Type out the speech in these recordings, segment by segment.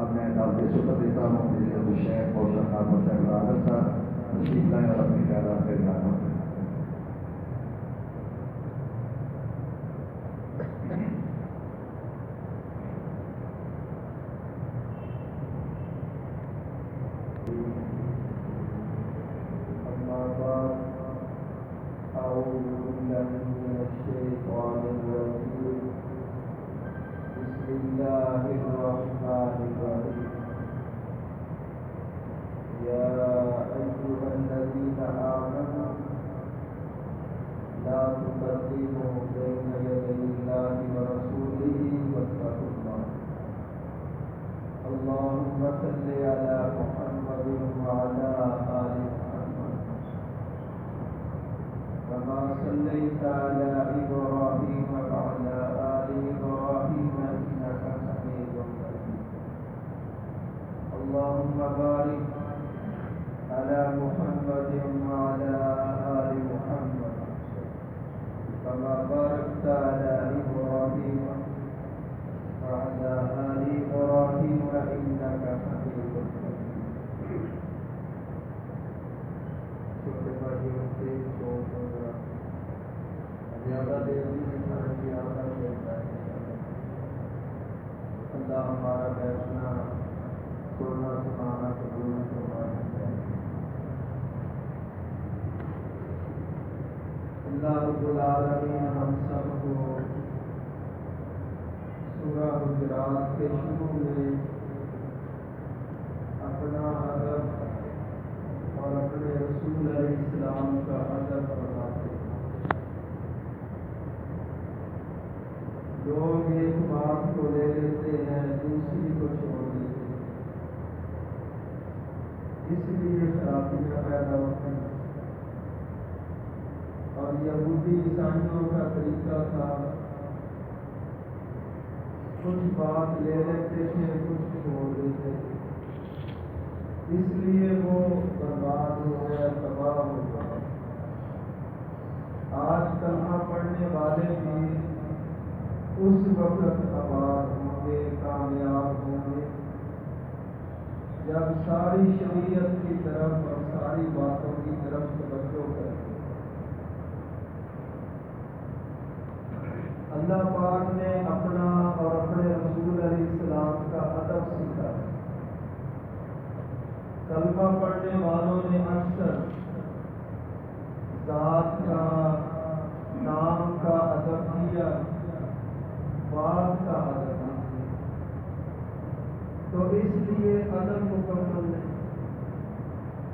اب میں دعوت شکر دیتا ہوں میرے شیخ اور صاحب راغب صاحب تشریف لائیں اور اپنی خیالات کا اظہار کریں. اللہ ہمارا بیٹھنا سونا سنانا قبول فرمائے. اللہ رب العالمین ہم سب کو سورہ حجرات کے شروع میں اپنا ادب اور اپنے رسول علیہ السلام کا ادب فرماتے. لوگ ایک بات کو لے لیتے ہیں دوسری کو چھوڑ دیتے ہیں، اس لیے خرابیاں پیدا ہوتی ہیں. اور یہودی عیسائیوں کا طریقہ تھا، کچھ بات لے لیتے تھے کچھ چھوڑ دیتے تھے، اس لیے وہ برباد ہو گیا، تباہ ہو گیا. آج کلمہ پڑھنے والے بھی اس وقت آباد ہوں گے، کامیاب ہوں گے، جب ساری شریعت کی طرف اور ساری باتوں کی طرف توجہ کریں. اللہ پاک نے اپنا اور اپنے رسول علیہ السلام کا ادب سیکھا. کلمہ پڑھنے والوں نے اکثر ذات کا، نام کا ادب کیا، بات کا ادب کیا. تو اس لیے ادب مکمل نہیں.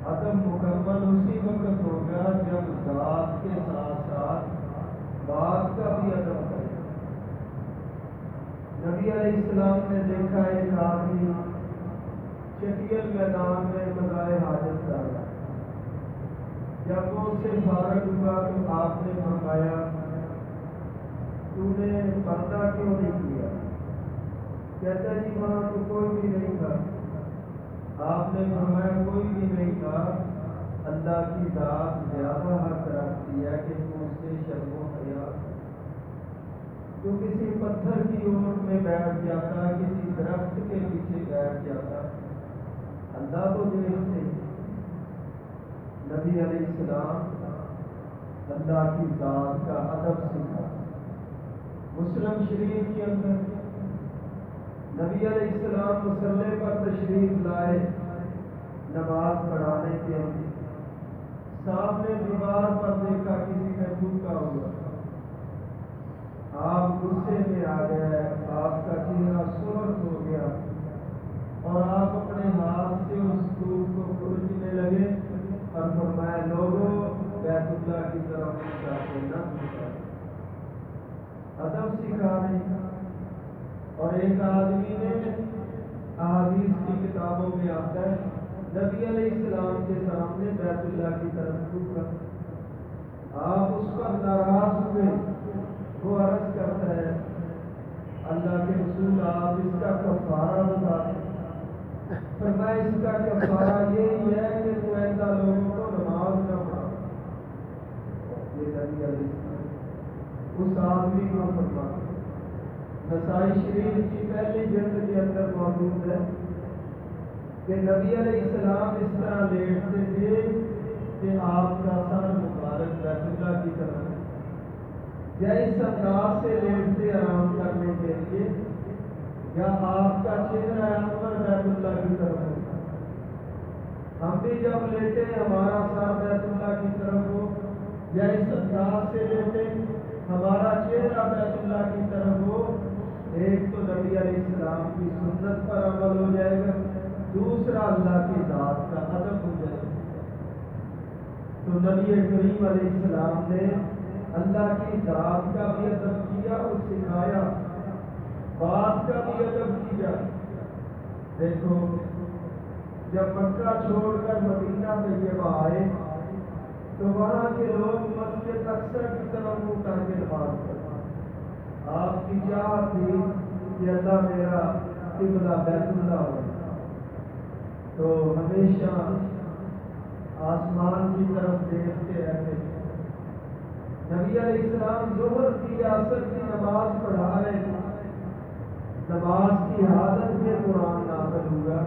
ادب مکمل اسی وقت ہوگا جب ذات کے ساتھ ساتھ بات کا بھی ادب کرے. نبی علیہ السلام نے دیکھا ایک آدمی چٹیل میدان میں قضائے حاجت کر رہا. جب وہ اس سے فارغ ہوا تو آپ نے فرمایا تو نے پردہ کیوں نہیں کیا؟ کہتا جی وہاں تو کوئی بھی نہیں تھا. آپ نے فرمایا کوئی بھی نہیں تھا، اللہ کی ذات زیادہ حق رکھتی ہے کہ تو اس سے شرم و حیا. تو کسی پتھر کی اوٹ میں بیٹھ جاتا، کسی درخت کے پیچھے بیٹھ جاتا، اللہ تو دیکھتے. نبی علیہ السلام اللہ کی ذات کا ادب سیکھا. مسلم شریف کے اندر نبی علیہ السلام مصلی پر تشریف لائے نماز پڑھانے کے لیے. سامنے دیوار پر دیکھا کسی نے تھوکا ہوا. آپ غصے میں آ گئے، آپ کا چہرہ سرخ ہو گیا اور آپ اپنے ہاتھ سے اس تھوک کو کھرچنے لگے اور فرمایا لوگوں بیت اللہ کی طرف جاتے نہ تھوکا. ادب سکھانے. اور ایک آدمی نے احادیث کی کتابوں میں آتا ہے نبی علیہ السلام کے سامنے بیت اللہ کی طرف تھوکا. آپ اس پر ناراض ہوئے. وہ عرض کرتا ہے اللہ کے رسول آپ اس کا کفارہ بتا دیں. فرمایا اس کا کفارہ یہی ہے کہ تو ایسا لوگوں کو نماز نہ پڑھا. یہ نبی علیہ السلام اس آدمی کو فرمایا. نسائی شریف کی پہلی جلد کے اندر موجود ہے. کہ نبی علیہ السلام اس طرح لیٹتے تھے کہ آپ کا سر مبارک بیت اللہ کی طرف، یا اس انداز سے لیٹتے آرام کرنے کے لیے، یا آپ کا چہرہ انور بیت اللہ کی طرف ہوتا۔ ہم بھی جب لیٹے ہمارا سر بیت اللہ کی طرف ہو، یا اس انداز سے لیٹے ہمارا چہرہ بیت اللہ کی طرف ہو، ایک تو نبی علیہ السلام کی سنت پر عمل ہو جائے گا، دوسرا اللہ کی ذات کا ادب ہو جائے گا۔ تو نبی کریم علیہ السلام نے اللہ کی ذات کا بھی ادب کیا اور سکھایا، بات کا بھی ادب کیا۔ دیکھو جب مکہ چھوڑ کر مدینہ طیبہ آئے تو وہاں کے لوگ مسجد اقصی کی طرف منہ کر کے نماز پڑھتے۔ آپ کی چاہت تھی کہ اللہ میرا قبلہ بیت اللہ ہو، تو ہمیشہ آسمان کی طرف دیکھتے رہتے تھے۔ نبی علیہ السلام ظہر کی عصر کی نماز پڑھا رہے تھے، نماز کی حالت میں قرآن نازل ہوا،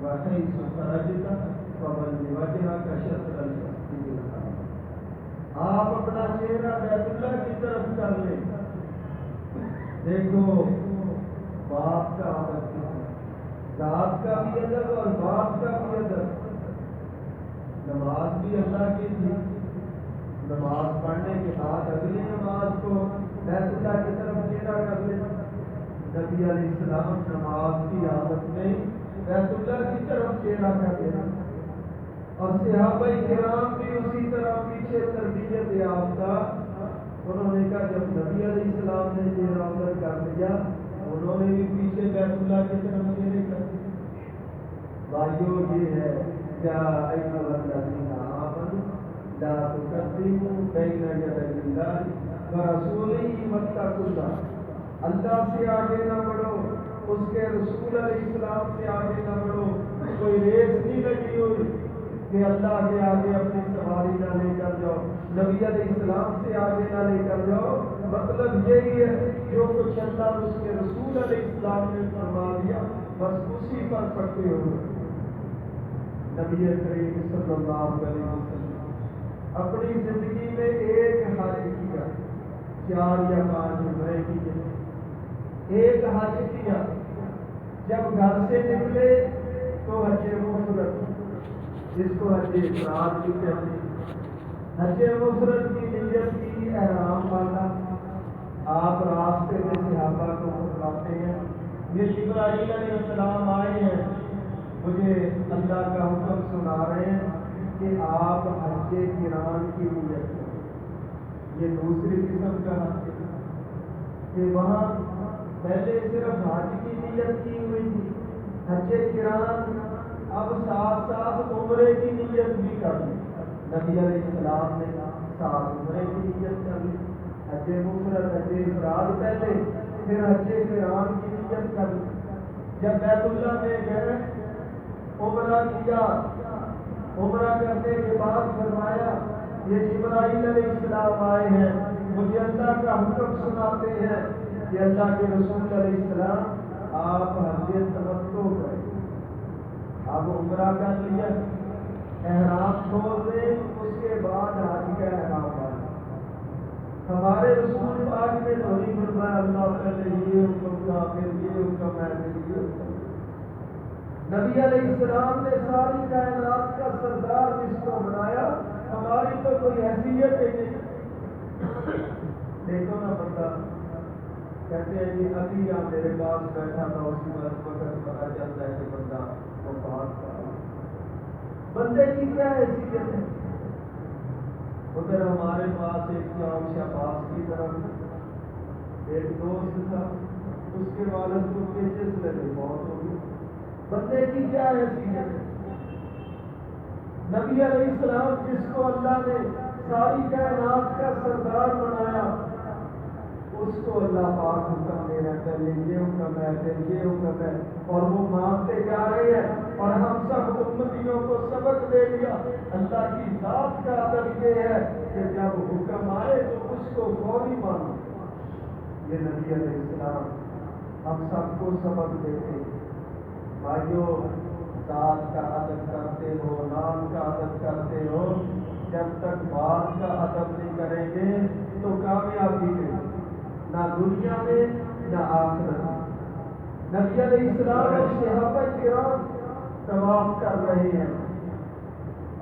وَحَيْثُ خَرَجْتَ فَوَلِّ وَجْهَكَ شَطْرَ الْمَسْجِدِ الْحَرَامِ۔ آپ اپنا چہرہ بیت اللہ کی طرف کر لیں۔ دیکھو باپ کا ادب کیا، ذات کا بھی ادب اور باپ کا بھی ادب۔ نماز بھی اللہ کی تھی، نماز پڑھنے کے بعد اگلی نماز کو بیت اللہ کی طرف چہرہ کر لیں۔ نبی علیہ السلام نماز کی عادت میں بیت اللہ کی طرف چہرہ کر لیں، اور صحابہ کرام بھی اسی طرح پیچھے تربیت یافتہ، انہوں نے کہا جب نبی علیہ السلام نے چہرہ ادھر کر لیا، انہوں نے بھی پیچھے بیت اللہ کی طرف چہرے کر دیا۔ بھائیو یہ ہے کیا ایھا الذین آمنوا لا تقدموا بین یدی اللہ ورسولہ واتقوا اللہ۔ اللہ سے آگے نہ بڑھو، اس کے رسول علیہ السلام سے آگے نہ بڑھو۔ کوئی ریس نہیں لگی ہوئی کہ اللہ کے آگے اپنی سواری نہ لے کر جاؤ، نبی علیہ السلام سے آگے نہ لے کر جاؤ۔ مطلب یہی ہے جو کچھ اللہ اس کے رسول علیہ السلام نے فرما دیا بس اسی پر پکے ہو۔ نبی کریم صلی اللہ علیہ وسلم اپنی زندگی میں ایک حج کیا، 4 یا 5 عمرے کیے، ایک حج کیا۔ جب گھر سے نکلے تو حج مفرد، جس کو حج افراد بھی کہتے ہیں، حج مفرد کی نیت کی احرام والا۔ آپ راستے میں صحابہ کو بتلاتے ہیں یہ جبرائیل علیہ السلام آئے ہیں، مجھے اللہ کا حکم سنا رہے ہیں کہ آپ حج قران کی نیت کریں۔ یہ دوسری قسم کا حج ہے کہ وہاں پہلے صرف حج کی نیت کی ہوئی تھی، حج قران، اب ساتھ ساتھ عمرے کی نیت بھی کر لی۔ نبی علیہ السلام نے ساتھ عمرے کی نیت کر لی، حج مفرد حج افراد پہلے، پھر حج قران کی نیت کر لی۔ جب بیت اللہ میں گئے عمرہ کیا، عمرہ کرنے کے بعد فرمایا یہ جبرائیل علیہ السلام آئے ہیں، مجھے اللہ کا حکم سناتے ہیں کہ اللہ کے رسول علیہ السلام آپ حج تمتع کریں۔ اب عمرہ کر لیا، احرام چھوڑ دیں، اس کے بعد حج کا احرام کریں۔ ہمارے رسول پاک نے تو نہیں فرمایا اللہ پہلے یہ حکم تھا پھر یہ حکم ہے پھر یہ حکم۔ نبی علیہ السلام نے ساری کائنات کا سردار جس کو بنایا، ہماری تو کوئی حیثیت ہی نہیں۔ دیکھو نا بندہ کہتے ہیں کہ ابھی یہاں میرے پاس بیٹھا تھا، اسی وقت پتا چلتا ہے کہ بندہ وہ بات کر رہا، بندے کی کیا حیثیت ہے۔ ادھر ہمارے پاس ایک چاک شہباز کی طرف ایک دوست تھا، اس کے والد کو پیچس لگے، موت ہو گئی۔ بندے کی کیا حیثیت ہے۔ نبی علیہ السلام جس کو اللہ نے ساری کائنات کا سردار بنایا، اس کو اللہ پاک حکم دے رہا ہے پہلے یہ حکم ہے پھر یہ حکم ہے، اور وہ مانتے جا رہے ہیں، اور ہم سب امتیوں کو سبق دے دیا۔ اللہ کی ذات کا ادب یہ ہے کہ جب حکم آئے تو اس کو فوری مانو۔ یہ نبی علیہ السلام ہم سب کو سبق دیتے ہیں۔ بھائیو ذات کا ادب کرتے ہو، نام کا ادب کرتے ہو، جب تک بات کا ادب نہیں کریں گے تو کامیابی نہیں، نہ دنیا میں نہ آخرت میں۔ نبی علیہ السلام اور صحابہ کرام طواف کر رہے ہیں،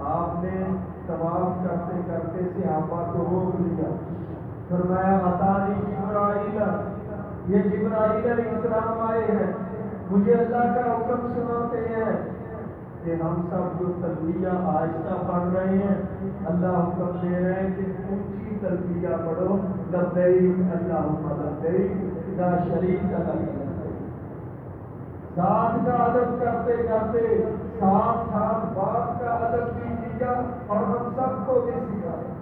آپ نے طواف کرتے کرتے صحابہ کو روک لیا، فرمایا اتانی جبرائیل، یہ جبرائیل علیہ السلام آئے ہیں، مجھے اللہ کا حکم سناتے ہیں کہ ہم سب جو تلبیہ آہستہ پڑھ رہے ہیں، اللہ حکم دے رہے ہیں کہ اونچی تلبیہ پڑھو، لبیک اللہم لبیک لا شریک لک، ذات کا ادب کرتے کرتے ساتھ ساتھ بات کا ادب بھی کیا اور ہم سب کو بھی سکھایا۔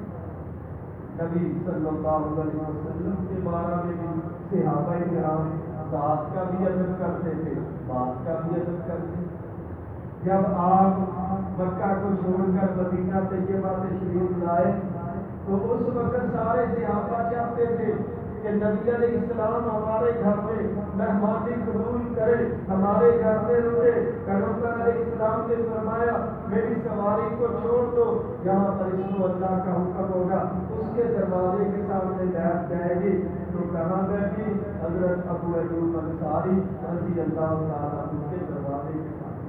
نبی صلی اللہ علیہ وسلم کے بارے میں بھی صحابہ کرام ذات کا بھی ادب کرتے تھے، بات کا بھی ادب کرتے تھے۔ جب آپ مکہ کو چھوڑ کر مدینہ طیبہ تشریف لائے تو اس وقت سارے صحابہ چاہتے تھے کہ نبی علیہ السلام ہمارے گھر میں مہمانی قبول کرے، ہمارے گھر میں رکے۔ پیغمبر علیہ السلام نے فرمایا میری سواری کو چھوڑ دو، جہاں پر اس کو اللہ کا حکم ہوگا اس کے دروازے کے سامنے بیٹھ جائے گی۔ تو کہاں بیٹھی؟ حضرت ابو ایوب انصاری رضی اللہ تعالیٰ عنہ کے دروازے کے سامنے۔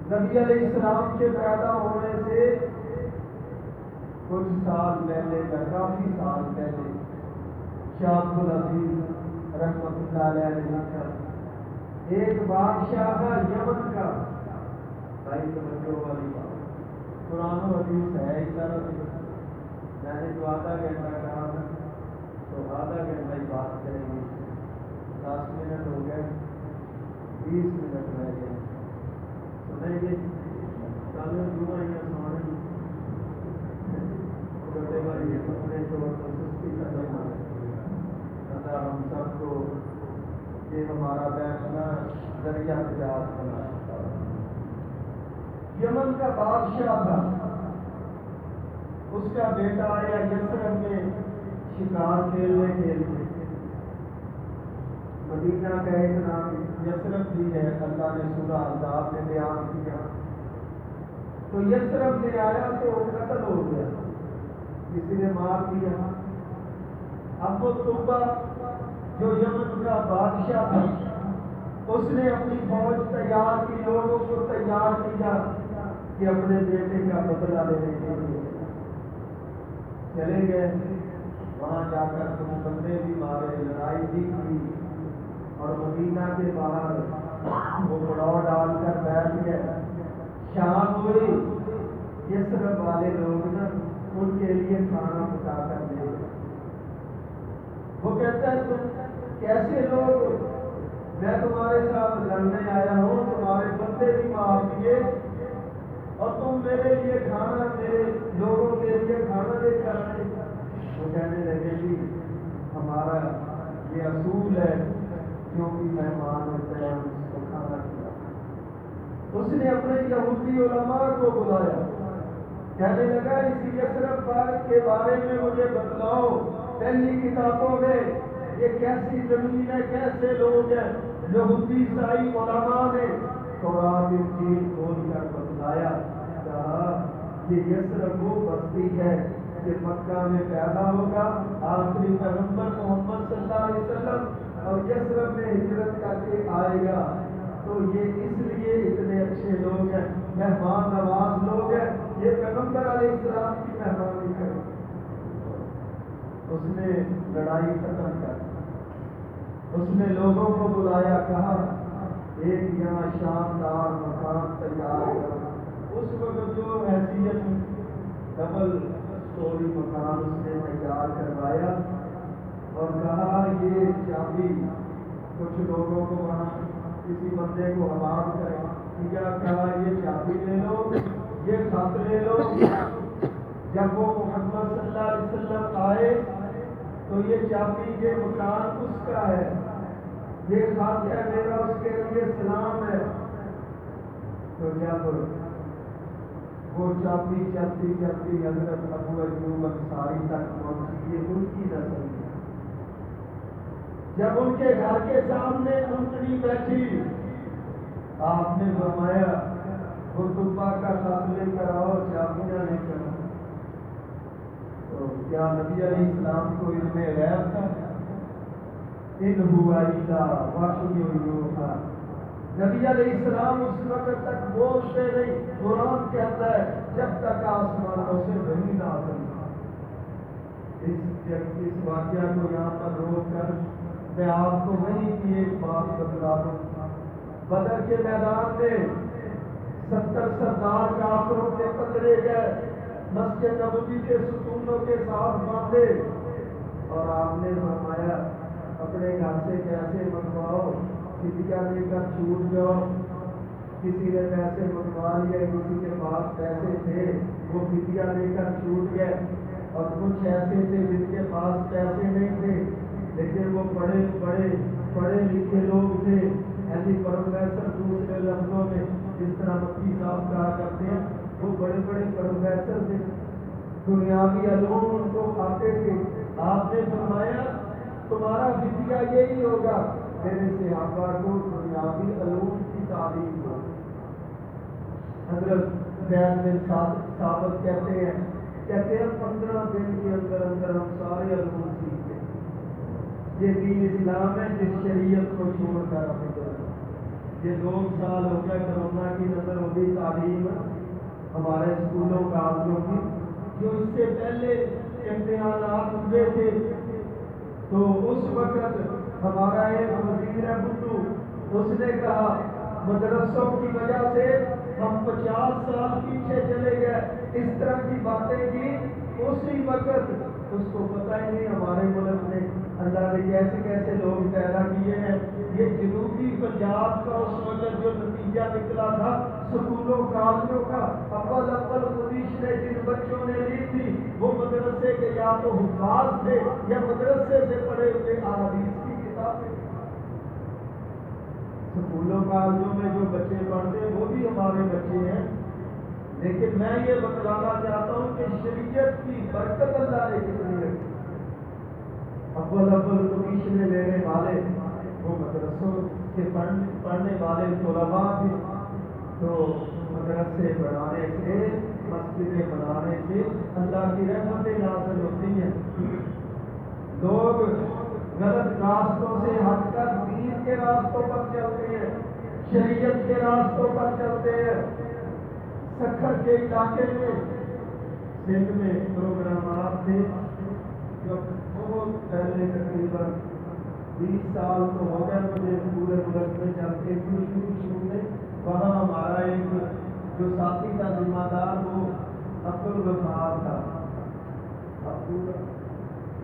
نبی علیہ السلام کے پیدا ہونے سے کچھ سال پہلے یا کافی سال پہلے شاہ عبد العزیز رحمۃ اللہ علیہ نے لکھا، ایک بادشاہ تھا یمن کا، بھائی توجہ والی بات، قرآن و حدیث ہے اس طرح سے، میں نے جو آدھا گھنٹہ کہا تھا تو آدھا گھنٹہ ہی بات کریں گے، 10 منٹ ہو گئے، 20 منٹ رہ گئے، سنیں گے کل جمعہ یا سونے چھوٹے بھائی اپنے طور پر سستی کا زمانہ ہے، ہم سب کو یہ ہمارا بیٹھنا ذریعہ نجات بنا۔ یمن کا بادشاہ تھا، اس کا بیٹا آیا یثرب میں شکار کھیلنے کے لیے، مدینہ کا ایک نام یثرب بھی ہے، اللہ نے سورہ احزاب میں بیان کیا۔ تو یثرب میں آیا تو قتل ہو گیا، کسی نے مار دیا۔ اب وہ طبہ جو یمن کا بادشاہ تھا اس نے اپنی فوج تیار کی، لوگوں کو تیار کیا کہ اپنے بیٹے کا بدلہ لینے کے لیے چلے گئے۔ وہاں جا کر کچھ بندے بھی مارے، لڑائی بھی کی، اور مدینہ کے باہر وہ پڑاؤ ڈال کر بیٹھ گئے۔ شام ہوئی، یثرب والے لوگ نا ان کے لیے کھانا پکا کر لے گئے۔ وہ کہتا ہے تم کیسے لوگ، میں تمہارے ساتھ لڑنے آیا ہوں، تمہارے بندے بھی مار دیے اور تم میرے لیے کھانا، میرے لوگوں کے لیے کھانا لے کر آئے۔ وہ کہنے لگے جی ہمارا یہ اصول ہے، جو بھی مہمان ہوتے ہیں اس کو کھانا کھلانا۔ اس نے اپنے یہودی علماء کو بلایا، کہنے لگا اس یثرب بات کے بارے میں مجھے بتلاؤ، پہلی کتابوں میں یہ کیسی زمین ہے، کیسے لوگ ہیں؟ یہودی عیسائی علماء نے تورات انجیل کھول کر بتلایا، کہا یہ یثرب وہ بستی ہے کہ مکہ میں پیدا ہوگا آخری پیغمبر محمد صلی اللہ علیہ وسلم، اور یثرب میں ہجرت کر کے آئے گا، تو یہ اس لیے اتنے اچھے لوگ ہیں، مہمان نواز لوگ ہیں، یہ پیغمبر علیہ السلام کی مہمانی کرے۔ اس نے لڑائی ختم کر، اس نے لوگوں کو بلایا، کہا ایک یہاں شاندار مکان تیار کرو۔ اس وقت جو حیثیت ڈبل سٹوری مکان اس نے تیار کروایا اور کہا یہ چابی کچھ لوگوں کو وہاں کسی بندے کو حوالہ کرے، کہا یہ چابی لے لو، یہ خط لے لو، جب وہ محمد صلی اللہ علیہ وسلم آئے تو یہ چابی، یہ مکان اس کا ہے، یہ خط ہے میرا، اس کے لیے سلام ہے۔ تو جب وہ چابی چلتی چلتی حضرت ابو ایوب انصاری تک پہنچی، یہ ان کی نسل ہے، جب ان کے گھر کے سامنے اونٹنی بیٹھی، آپ نے فرمایا خطبہ کا خط لے کر آؤ، چابیاں لے کر آؤ۔ تو کیا نبی علیہ السلام کو علم غیب تھا؟ ان ہوا الا وحی یوحی۔ نبی علیہ السلام اس وقت تک بولتے نہیں، قرآن کہتا ہے جب تک آسمانوں سے وحی نازل نہ ہو۔ اس واقعہ کو یہاں پر روک کر میں آپ کو وحی کی ایک بات بتلا دوں۔ بدر کے میدان میں 70 سردار کافروں کے پکڑے گئے، مسجد نبوی کے ستونوں کے ساتھ باندھے، اور آپ نے فرمایا اپنے گھر سے پیسے منگواؤ، فدیہ دے کر چھوٹ جاؤ۔ کسی نے پیسے منگوا لیے، کسی کے پاس پیسے تھے وہ فدیہ دے کر چھوٹ گئے، اور کچھ ایسے تھے جن کے پاس پیسے نہیں تھے لیکن وہ پڑھے لکھے لوگ تھے، ایسی پروفیسر، دوسرے لفظوں میں جس طرح مکی صاحب کہا کرتے ہیں، وہ بڑے پروفیسر تھے، دنیاوی علوم ان کو آتے تھے۔ آپ نے فرمایا تمہارا فدیہ یہی ہوگا، میرے صحابہ کو دنیاوی علوم کی تعلیم دو۔ حضرت زید بن ثابت کہتے ہیں 15 دن کے اندر ہم سارے علوم سیکھ گئے۔ یہ دین اسلام ہے جس شریعت کو چھوڑ کر ہمیں یہ 2 سال ہو گیا کرونا کی نظر ہو گئی تعلیم ہمارے اسکولوں کالجوں کی، جو اس سے پہلے امتحانات ہوئے تھے تو اس وقت ہمارا ایک وزیر ہے بدھو، اس نے کہا مدرسوں کی وجہ سے ہم 50 سال پیچھے چلے گئے، اس طرح کی باتیں کی۔ اسی وقت اس کو پتہ ہی نہیں ہمارے ملک میں اللہ نے کیسے کیسے لوگ پیدا کیے ہیں۔ یہ جنوبی پنجاب کا اس وقت جو نتیجہ نکلا تھا سکولوں کالجوں کا، اول پوزیشن جن بچوں نے لی تھی وہ مدرسے کے یا تو حفاظ تھے یا مدرسے سے پڑھے ہوئے احادیث کی کتابیں۔ سکولوں کالجوں میں جو بچے پڑھتے ہیں وہ بھی ہمارے بچے ہیں، لیکن میں یہ بتلانا چاہتا ہوں کہ شریعت کی برکت اللہ نے کتنی رکھی۔ اول پوزیشنیں لینے والے وہ مدرسوں کے پڑھنے والے طلباء تھے، تو مدرسے بنانے سے، مسجدیں بنانے سے اللہ کی رحمتیں نازل ہوتی ہیں۔ لوگ غلط راستوں سے ہٹ کر دین کے راستوں پر چلتے ہیں، شریعت کے راستوں پر چلتے ہیں۔ سکھر کے علاقے میں سندھ میں پروگرامات تھے جو بہت پہلے تقریباً 20 سال تو ہو گئے مجھے پورے ملک میں چلتے تھے۔ شروع میں وہاں ہمارا ایک جو ساتھی کا ذمہ دار وہ عبدالغفار تھا،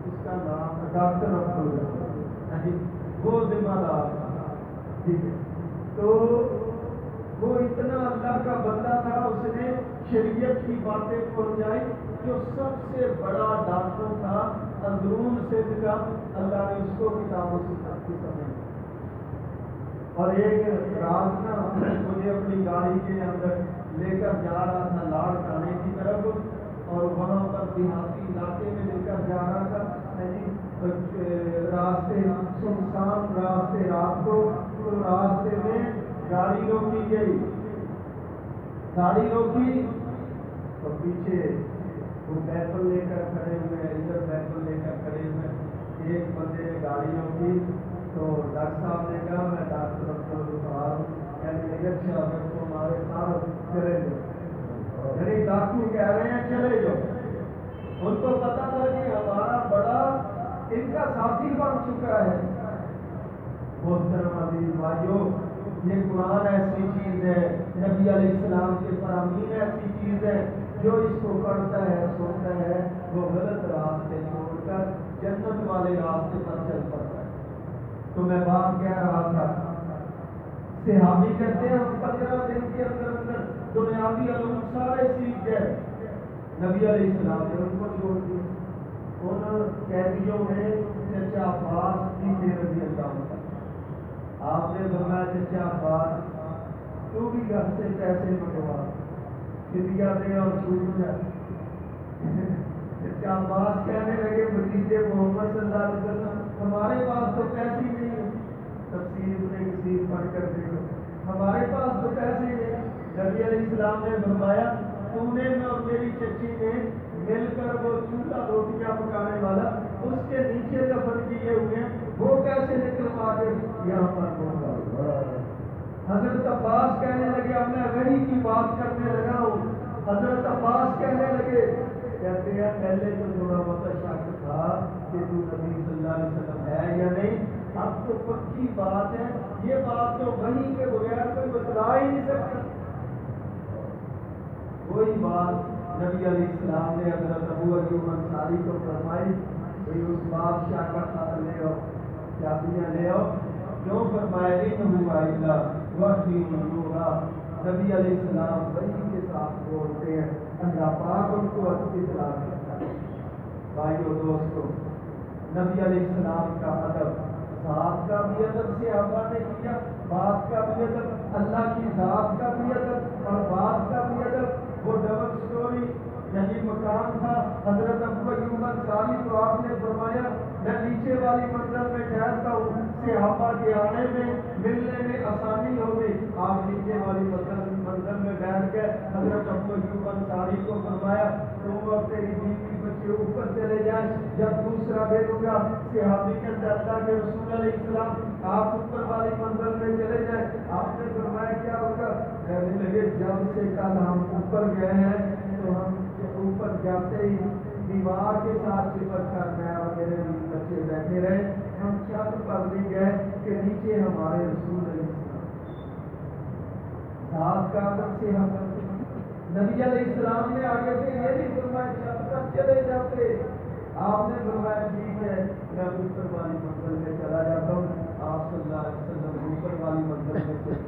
اس کا نام ڈاکٹر عبدالغفار، وہ ذمہ دار تھا، ٹھیک ہے۔ تو وہ اتنا اللہ کا بندہ تھا، اس نے شریعت کی باتیں پہنچائی۔ جو سب سے بڑا ڈاکٹر تھا اندرون سندھ کا، اللہ نے اس کو کتابوں سے سمجھ۔ اور ایک رات نا مجھے اپنی گاڑی کے اندر لے کر جا رہا تھا لاڑ کھانے کی طرف، اور وہاں پر دیہاتی علاقے میں لے کر جا رہا تھا، راستے سنسان راستے، رات کو تو راستے میں گاڑی روکی گئی، گاڑی روکی تو پیچھے وہ بیتل لے کر کھڑے ہوئے، ادھر بیتل لے کر کھڑے ہوئے، ایک بندے نے گاڑی روکی تو ڈاکٹر صاحب نے کہا میں ڈاکٹر عبدالغفار ہوں، یعنی اچھا اگر تمہارے ساتھ چلے جاؤ، یعنی ڈاکٹر کہہ رہے ہیں چلے جاؤ۔ ان کو پتا تھا کہ ہمارا بڑا ان کا ساتھی بن چکا ہے۔ محترم عزیز بھائیو، یہ قرآن ایسی چیز ہے، نبی علیہ السلام کے فرامین ایسی چیز ہے، جو اس کو پڑھتا ہے سنتا ہے وہ غلط راستے چھوڑ کر جنت والے راستے پر چل پڑتا ہے۔ تو میں بات کہہ رہا تھا، صحابی کہتے ہیں ہم 15 دن کے اندر دنیاوی علوم سارے سیکھ گئے۔ نبی علیہ السلام نے ان کو چھوڑ دیا۔ ان قیدیوں میں چچا عباس کی رضی اللہ عنہ، آپ نے فرمایا چچا عباس تو بھی گھر سے پیسے منگوا، فدیہ دے اور چھوٹ جائے۔ چچا عباس کہنے لگے بھتیجے محمد صلی اللہ علیہ وسلم ہمارے پاس تو پیسے ہی نہیں ہے، تفسیر ابن کثیر پڑھ کر دیکھو، ہمارے پاس تو پیسے ہی نہیں۔ نبی علیہ السلام نے فرمایا تم نے میں اور میری چچی نے مل کر وہ چولہا روٹیاں پکانے والا اس کے نیچے دفن کیے ہوئے ہیں، وہ کیسے نکلوا کے یہاں پر ہوگا؟ حضرت عباس کہنے لگے اب میں وحی کی بات کرنے لگا ہوں۔ حضرت عباس کہنے لگے، کہتے ہیں پہلے تو تھوڑا بہت شک تھا کہ تو نبی صلی اللہ علیہ وسلم ہے یا نہیں، اب تو پکی بات ہے، یہ بات تو وحی کے بغیر کوئی بتلا ہی نہیں سکتا۔ وہی بات نبی علیہ السلام نے حضرت ابو ایوب انصاری کو فرمائی، بھئی اس بادشاہ کا خط لے آؤ، چابیاں لے آؤ، کیوں فرمایا انہ الا وحی یوحی۔ نبی علیہ السلام وحی کے ساتھ بولتے ہیں، اللہ پاک ان کو اطلاع کرتا ہے۔ بھائیو دوستو، نبی علیہ السلام کا ادب، ذات کا بھی ادب صحابہ نے کیا، بات کا بھی ادب، اللہ کی ذات کا بھی ادب اور بات کا بھی ادب۔ وہ ڈبل سٹوری یعنی مکان تھا حضرت ابو ایوب انصاری کو آپ نے فرمایا میں نیچے والی منزل میں ٹھہرتا ہوں، صحابہ کے آنے میں ملنے میں آسانی ہوگی۔ آپ نیچے والی منزل میں بیٹھ کے حضرت ابو ایوب انصاری کو فرمایا تم اور تیری بیوی بچے اوپر چلے جائیں، جب دوسرا بھیجوں گا صحابی کے اللہ کے رسول علیہ السلام آپ اوپر والی منزل میں چلے جائیں۔ آپ نے فرمایا کیا ہوگا؟ کہنے لگے جب سے کل ہم اوپر گئے ہیں تو ہم اوپر جاتے ہی دیوار کے ساتھ چپک کر میں اور میرے بچے بیٹھے رہے، ہم چھت پر بھی گئے کہ نیچے ہمارے رسول علیہ السلام ذات کا ادب سے ہم نبی علیہ السلام نے آگے سے یہ نہیں فرمایا چھت پر چلے جاتے، آپ نے فرمایا ٹھیک ہے میں اوپر والی منزل میں چلا جاتا ہوں۔ آپ صلی اللہ علیہ وسلم اوپر والی منزل میں چلے۔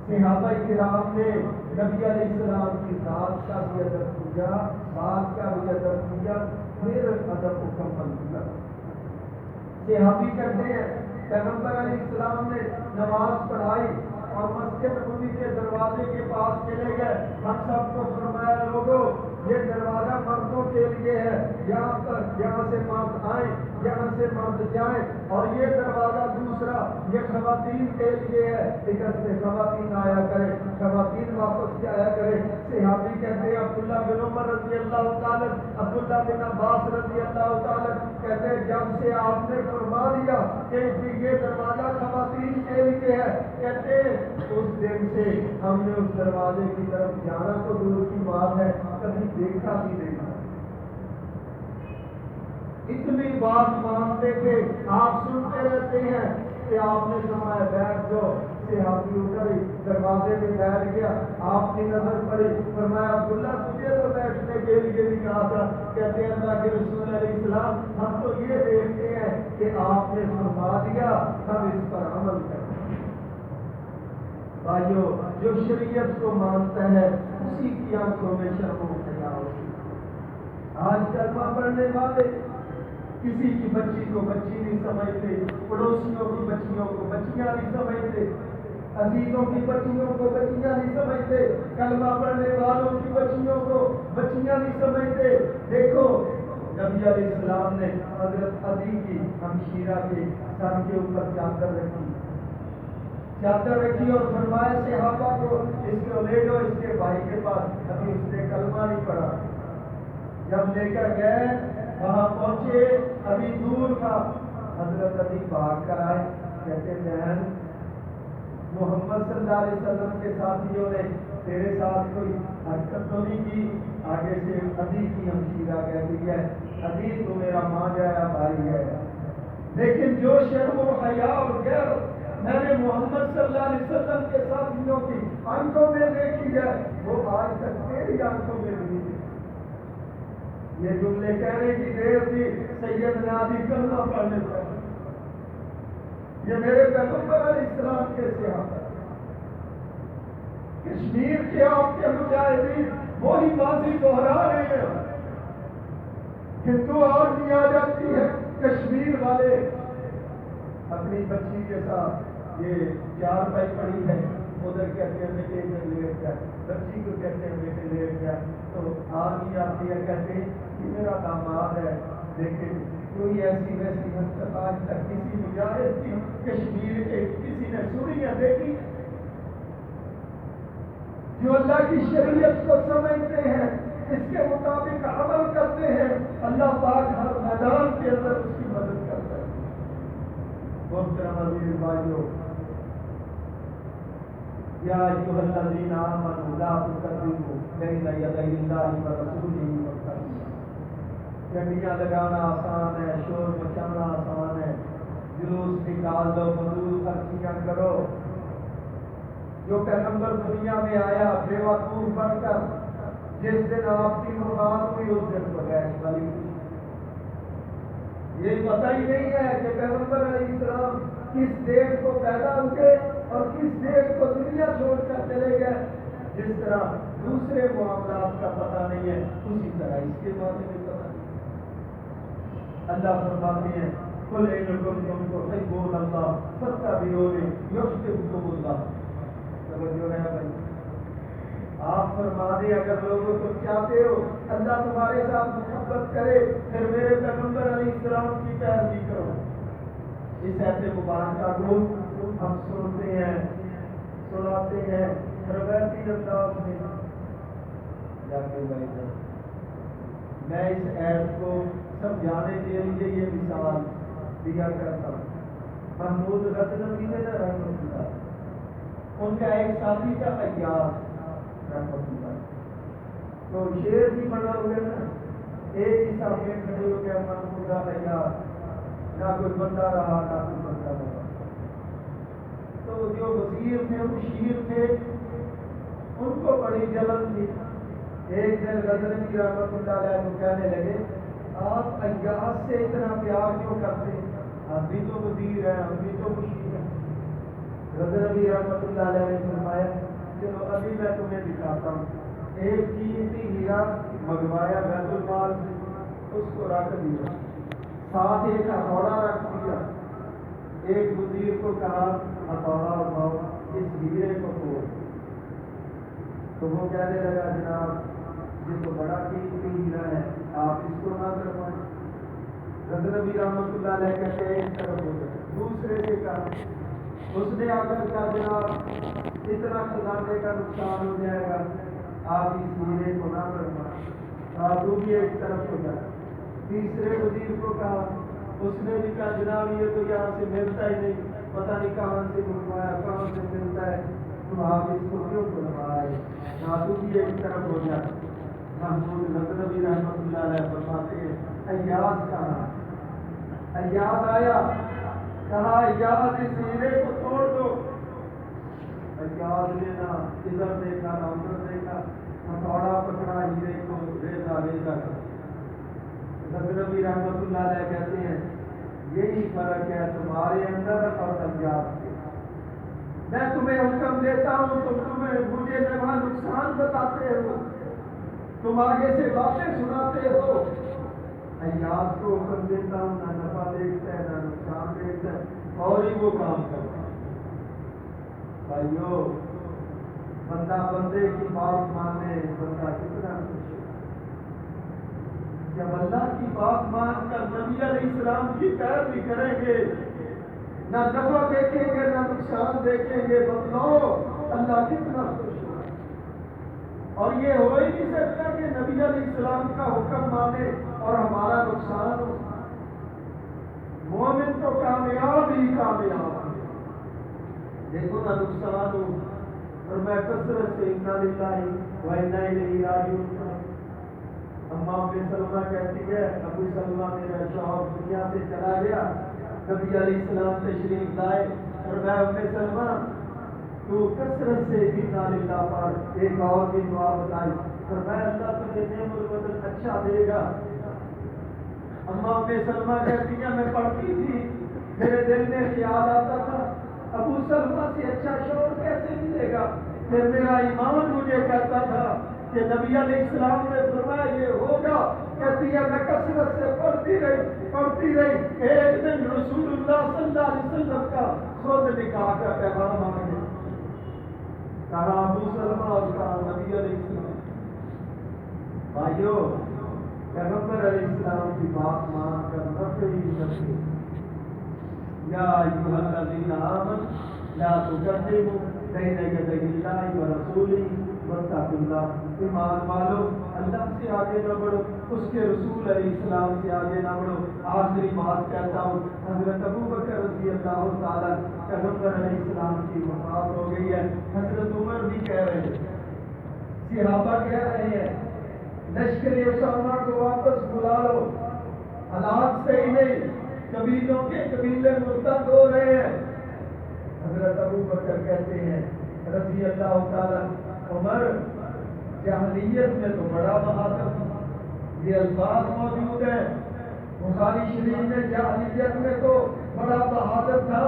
صحابہ کرام نے نبی علیہ السلام کی ذات کا بھی ادب کیا، بات کا بھی ادب کیا، پھر ادب مکمل کیا۔ صحابی کہتے ہیں پیغمبر علیہ السلام نے نماز پڑھائی اور مسجد نبوی کے دروازے کے پاس چلے گئے، ہم سب کو فرمایا لوگوں یہ دروازہ مردوں کے لیے ہے، یہاں سے مرد آئیں، یہاں سے مرد جائیں، اور یہ دروازہ دوسرا یہ خواتین کے لیے ہے، ادھر سے خواتین آیا کرے، خواتین واپس جایا کرے۔ صحابی کہتے ہیں عبداللہ بن عمر رضی اللہ تعالیٰ، عبداللہ بن عباس رضی اللہ تعالیٰ کہتے ہیں جب سے آپ نے فرما دیا کہ یہ دروازہ خواتین کے لیے ہے، کہتے ہیں اس دن سے ہم نے اس دروازے کی طرف جانا تو دور کی بات ہے کبھی دیکھا بھی نہیں۔ اتنی بات مانتے تھے، آپ سنتے رہتے ہیں کہ آپ نے فرمایا بیٹھ جاؤ، صحابی اتر دروازے میں بیٹھ گیا، آپ کی نظر پڑی، فرمایا عبداللہ تجھے تو بیٹھنے کے لیے بھی کہا تھا، کہتے ہیں اللہ کے رسول علیہ السلام ہم تو یہ دیکھتے ہیں کہ آپ نے فرما دیا ہم اس پر عمل کریں۔ بھائیو جو شریعت کو مانتا ہے اسی کی آنکھوں میں شرم و حیا ہوتی ہے۔ آج کلمہ پڑھنے والے کسی کی بچی کو بچی نہیں سمجھتے، پڑوسیوں کی بچیوں کو بچیاں نہیں سمجھتے، عزیزوں کی بچیوں کو بچیاں نہیں سمجھتے، کلمہ پڑھنے والوں کی بچیوں کو بچیاں نہیں سمجھتے۔ دیکھو نبی علیہ السلام نے حضرت عدی کی ہمشیرہ کے سر کے اوپر چادر رکھی اور فرمایا صحابہ کو اس کو لے لو اس کے بھائی کے پاس، ابھی اس نے کلمہ نہیں پڑھا۔ جب لے کر گئے وہاں پہنچے ابھی دور تھا، حضرت علی بھاگ کر آئے، کہتے بہن محمد صلی اللہ علیہ وسلم کے ساتھیوں نے تیرے ساتھ کوئی حرکت تو نہیں کی؟ آگے سے عدی کی ہمشیرہ کہتی ہے عدی تو میرا ماں جایا بھائی ہے، لیکن جو شرم و حیا اور غیرت میں نے محمد صلی اللہ علیہ وسلم کے ساتھیوں کی آنکھوں میں دیکھی ہے وہ آج تک تیری آنکھوں میں نہیں دیکھی۔ یہ جملے کہنے کی دیر تھی سیدنا علی کلمہ پڑھنے پر، یہ میرے پیغمبر علیہ السلام کے صحابہ، کشمیر کے آپ کے مجاہدین وہی بازی دہرا رہے ہیں۔ ہندو آرمی آ جاتی ہے، کشمیر والے اپنی بچی کے ساتھ یہ 4 پائی پڑی ہے، ادھر کہتے ہیں بیٹے ادھر لیٹ جائے، بچی کو کہتے ہیں بیٹے لیٹ جائے، تو آرمی آتی ہے کہتے ہیں کہ میرا داماد ہے لیکن کوئی ایسی ویسی حرکت آج تک کسی مجاہد کی کشمیر کے کسی نے سنی یا دیکھی؟ جو اللہ کی شریعت کو سمجھتے ہیں، اس کے مطابق عمل کرتے ہیں، اللہ پاک ہر میدان کے اندر اس کی مدد کرتا ہے۔ محترم عزیز بھائیو، یا ایھا الذین آمنوا لا تقدموا بین یدی اللہ ورسولہ واتقوا۔ گڈیاں لگانا آسان ہے، شور مچانا آسان ہے، جلوس نکال دو، فضول خرچیاں کرو۔ جو پیغمبر دنیا میں آیا بے وقوف بن کر، جس دن آپ کی ملاقات ہوئی اس دن بغیر والی یہ پتہ ہی نہیں ہے کہ پیغمبر علیہ السلام کس ڈیٹ کو پیدا ہوئے اور کس ڈیٹ کو دنیا چھوڑ کر چلے گئے۔ جس طرح دوسرے معاملات کا پتہ نہیں ہے، اسی طرح اس کے بارے میں پتہ نہیں۔ اللہ فرماتے ہیں قل ان کنتم تحبون اللہ فاتبعونی یحببکم اللہ۔ توجہ ہے بھائی، آپ فرما دیں اگر لوگوں کو چاہتے ہو اللہ تمہارے ساتھ محبت کرے پھر میرے پیغمبر علیہ السلام کی پیروی کرو۔ اس ایسے مبارکہ کو ہم سنتے ہیں، سناتے ہیں روایتی انداز میں۔ میں اس ایت کو سمجھانے کے لیے یہ مثال دیا کرتا ہوں۔ محمود غزنوی نے رحمۃ اللہ، ان کا ایک ساتھی کا ایاز رحمۃ اللہ، تو شیر بھی بنا ہوئے نا، ایک ہی سامنے کھڑے ہو گیا محمود کا ایاز، نہ کوئی بندہ رہا نہ کوئی بندہ رہا۔ تو جو وزیر تھے، مشیر تھے، ان کو بڑی جلن تھی۔ ایک دن غزنوی رحمۃ اللہ علیہ کو کہنے لگے آپ ایاز سے اتنا پیار کیوں کرتے ہیں؟ ہم بھی تو وزیر ہیں، ہم بھی تو مشیر ہیں۔ غزنوی رحمۃ اللہ علیہ نے فرمایا چلو ابھی میں تمہیں دکھاتا ہوں۔ ایک قیمتی ہیرا منگوایا بیت المال سے، اس کو رکھ دیا، ساتھ ایک ہتھوڑا رکھ دیا۔ ایک وزیر کو کہا ہتھوڑا اٹھاؤ، اس ہیرے کو توڑ۔ تو وہ کہنے لگا جناب یہ تو بڑا قیمتی ہیرا ہے، آپ اس کو نہ کروائیں۔ غزنوی رحمۃ اللہ علیہ کہتے ہیں ایک طرف ہو گئے، دوسرے سے کہا، اس نے آ کر کہا جناب اتنا خزانے کا نقصان ہو جائے گا، آپ اس ہیرے کو نہ کروائیں۔ تو بھی ایک طرف ہو جائے۔ تیسرے وزیر کو کہا، اس نے بھی کہا جناب یہ تو یہاں سے ملتا ہی نہیں، پتہ نہیں کہاں سے منگوایا، کہاں سے ملتا ہے، تو آپ اس کو کیوں بنوائے؟ تو بھی ایک طرف ہو جائے۔ محمود غزنوی رحمۃ اللہ علیہ فرماتے ہیں ایاز کہا، ایاز آیا، کہا ایاز اس ہیرے کو توڑ دو۔ ایاز نے نہ ادھر دیکھا نہ ادھر دیکھا، ہتھوڑا پکڑا، ہیرے کو ریزا ریزا کر۔ غزنوی رحمۃ اللہ علیہ کہتے ہیں یہی فرق ہے تمہارے اندر اور ایاز کے۔ میں تمہیں حکم دیتا ہوں تو تمہیں مجھے وہاں نقصان بتاتے ہو، تم آگے سے باتیں سناتے ہو۔ ایاز کو حکم دیتا ہوں، نہ نفع دیکھتا ہے نہ نقصان دیکھتا ہے، اور ہی وہ کام کرتا ہے۔ بھائیو بندہ بندے کی بات مانے، بندہ کتنا خوش ہے جب اللہ کی بات مان کر نبی علیہ السلام کی پیروی کریں گے، نہ نفع دیکھیں گے نہ نقصان دیکھیں گے، بتلاؤ اللہ کتنا خوش ہو۔ اور یہ ہو ہی نہیں سکتا کہ نبی علیہ السلام کا حکم مانے اور ہمارا نقصان ہو۔ مومن تو کامیاب ہی کامیاب ہے، دیکھو نہ نقصان ہو۔ اور میں کثرت سے انا للہ و انا الیہ راجعون۔ اماں ام سلمہ کہتی ہے ابو سلمہ میرا شوہر دنیا سے چلا گیا، نبی علیہ السلام تشریف لائے اور میں ام سلمہ تو کثرت سے انا للہ پڑھ، ایک اور بھی دعا بتائی اور میں اللہ تجھے نعم البدل اچھا دے گا۔ اماں ام سلمہ کہتی ہیں میں پڑھتی تھی، میرے دل میں خیال آتا تھا ابو سلمہ سے اچھا شوہر کیسے ملے گا؟ پھر میرا ایمان مجھے کہتا تھا کہ نبی علیہ السلام نے فرمایا یہ ہوگا۔ کہتی ہے میں کثرت سے پڑھتی رہی۔ ایک دن رسول اللہ صلی اللہ علیہ وسلم کا خود نکاح کا پیغام آ گیا، کہا ابو سلمہ اور کہا نبی علیہ السلام۔ بھائیو پیغمبر علیہ السلام کی بات مان کر نفی یا ایھا الذین آمنوا لا تقدموا بین یدی اللہ ورسولہ واتقوا اللہ، ایمان والو اللہ سے آگے نہ بڑھو، اس کے رسول علیہ السلام سے آگے نہ بڑھو۔ آخری بات کہتا ہوں، حضرت ابوبکر رضی اللہ تعالیٰ، پیغمبر علیہ السلام کی وفات ہو گئی ہے، حضرت عمر بھی کہہ رہے ہیں، صحابہ کہہ رہے ہیں لشکر اسامہ کو واپس بلا لو، حالات صحیح نہیں، قبیلوں کے قبیلے مرتد ہو رہے ہیں۔ حضرت ابوبکر کہتے ہیں رضی اللہ تعالیٰ، عمر جاہلیت میں تو بڑا بہادر تھا، یہ الفاظ موجود ہیں بخاری شریف میں، جاہلیت میں تو بڑا بہادر تھا،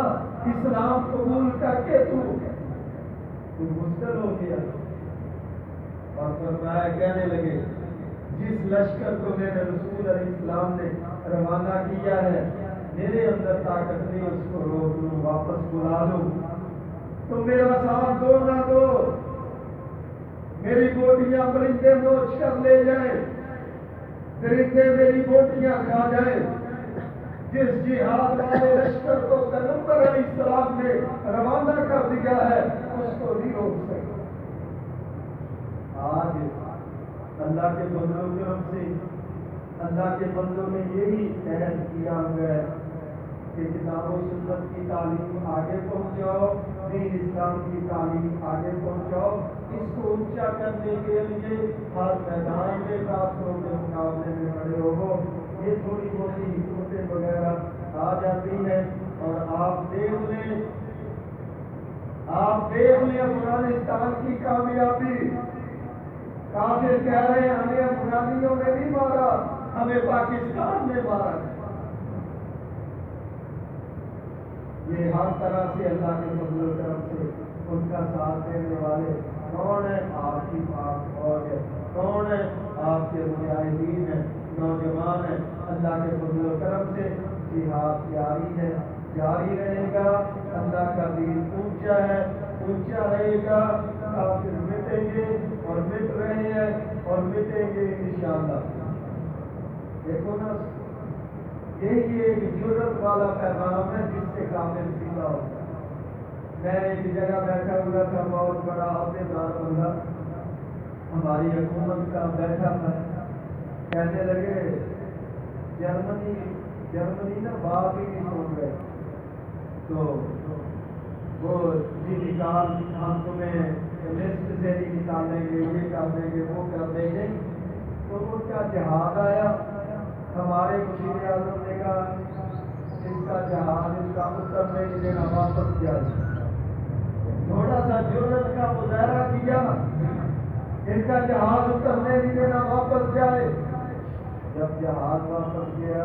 اسلام قبول کر کے تو مستل ہو گیا۔ اور فرمایا، کہنے لگے جس لشکر کو میرے رسول علیہ السلام نے روانہ کیا ہے میرے اندر طاقت نہیں اس کو روک لوں، واپس بلا لوں، تو میرا ساتھ دو نہ دو، میری بوٹیاں پرندے نوچ کر لے جائیں، پرندے میری بوٹیاں کھا جائیں۔ جس جہاد والے لشکر کو پیغمبر علیہ السلام نے روانہ کر دیا ہے اس کو نہیں روک سکتا۔ آج اللہ کے بندوں کی طرف سے اللہ کے بندوں نے یہی عہد کیا ہوا ہے کہ کتاب و سنت کی تعلیم آگے پہنچاؤ، دین اسلام کی تعلیم آگے پہنچاؤ، اس کو اونچا کرنے کے لیے ہر میدان میں کافروں کے مقابلے میں کھڑے ہو۔ یہ تھوڑی بہت حکومتیں وغیرہ آ جاتی ہیں اور آپ دیکھ لیں افغانستان کی کامیابی، کافر کہہ رہے ہیں ہمیں افغانیوں نے نہیں مارا، ہمیں پاکستان نے مارا۔ یہ ہر طرح سے اللہ کے فضل و کرم سے ان کا ساتھ دینے والے کون ہیں؟ آپ کی پاک فوج ہے، کون ہے؟ آپ کے مجاہدین ہیں، نوجوان ہیں۔ اللہ کے فضل و کرم سے جہاد جاری ہے، جاری رہے گا۔ اللہ کا دین اونچا ہے، اونچا رہے گا، کافر مٹیں گے اور مٹ رہے ہیں اور مٹیں گے انشاءاللہ۔ دیکھو نا، یہی ایک جرت والا پیغام ہے جس سے کافر سیدھا ہوتا ہے۔ میں ایک جگہ بیٹھا ہوا تھا، بہت بڑا عہدیدار بندہ ہماری حکومت کا بیٹھا تھا، کہنے لگے جرمنی نا بات ہی نہیں سن رہے، تو وہ جی نکال، ہم تمہیں لسٹ سے نہیں نکالیں گے، یہ کر دیں گے، وہ کر دیں گے۔ تو ان کا جہاد آیا، ہمارے وزیر اعظم نے کہا اس کا جہاد، اس کا اتر نہیں دینا، واپس جائے۔ تھوڑا سا جرت کا مظاہرہ کیا، ان کا جہاد اترنے نہیں دینا، واپس جائے۔ جب جہاد واپس گیا